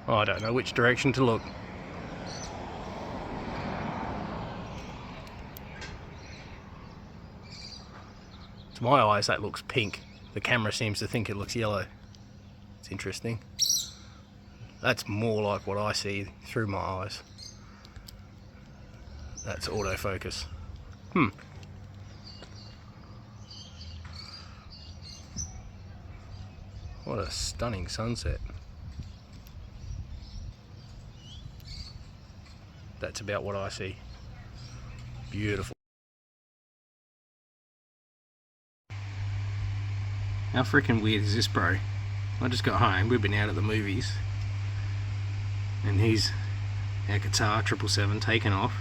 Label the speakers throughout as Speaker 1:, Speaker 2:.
Speaker 1: I don't know which direction to look. To my eyes that looks pink. The camera seems to think it looks yellow. It's interesting. That's more like what I see through my eyes. That's autofocus. What a stunning sunset. That's about what I see. Beautiful. How freaking weird is this, bro? I just got home, we've been out at the movies, and here's our Qatar 777 taking off,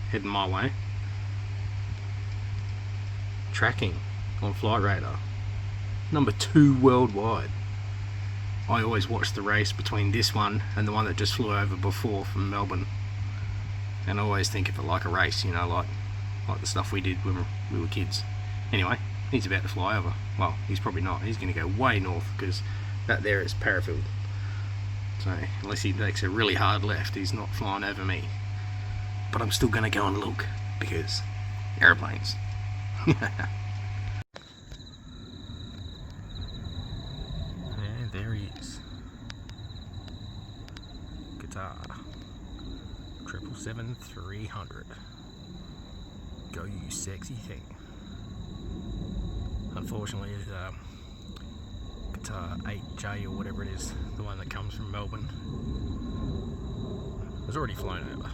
Speaker 1: heading my way. Tracking on Flight Radar. Number 2 worldwide. I always watch the race between this one and the one that just flew over before from Melbourne. And I always think of it like a race, you know, like the stuff we did when we were kids. Anyway, he's about to fly over. Well, he's probably not. He's going to go way north because that there is Parafield. So, unless he takes a really hard left, he's not flying over me. But I'm still going to go and look because aeroplanes. Yeah, there he is. Qatar 777-300. Go, you sexy thing. Unfortunately, Qatar 8J or whatever it is, the one that comes from Melbourne, was already flown over.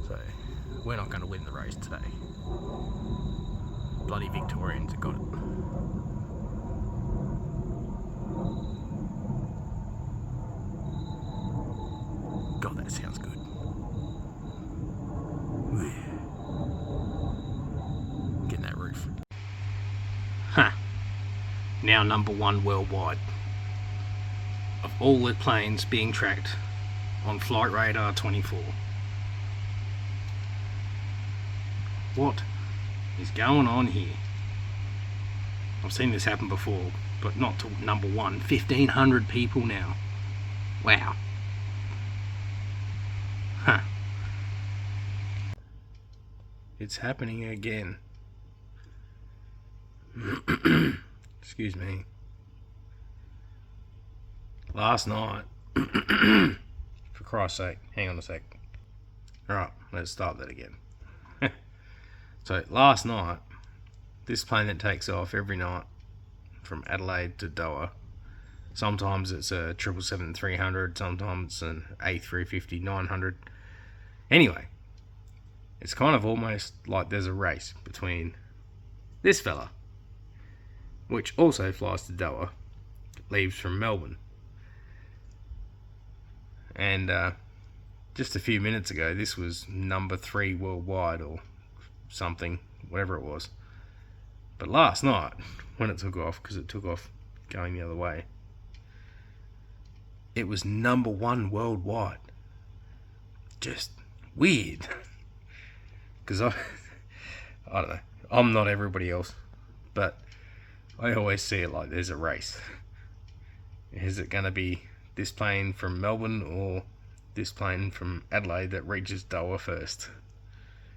Speaker 1: So we're not going to win the race today. Bloody Victorians have got it. God, that sounds good. Getting that roof. Huh. Now number 1 worldwide. Of all the planes being tracked on Flight Radar 24. What is going on here? I've seen this happen before, but not to number 1. 1,500 people now. Wow. Huh. It's happening again. Excuse me. Last night, for Christ's sake, hang on a sec. Alright, let's start that again. So, last night, this plane that takes off every night from Adelaide to Doha, sometimes it's a 777-300, sometimes it's an A350-900. Anyway, it's kind of almost like there's a race between this fella, which also flies to Doha, leaves from Melbourne. And just a few minutes ago, this was number 3 worldwide or something, whatever it was. But last night, when it took off, because it took off going the other way, it was number 1 worldwide. Just weird. Because I don't know, I'm not everybody else, but I always see it like there's a race. Is it going to be this plane from Melbourne or this plane from Adelaide that reaches Doha first?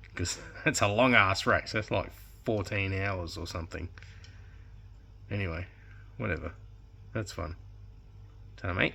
Speaker 1: Because that's a long ass race. That's like 14 hours or something. Anyway, whatever. That's fun. Ta-ra, mate.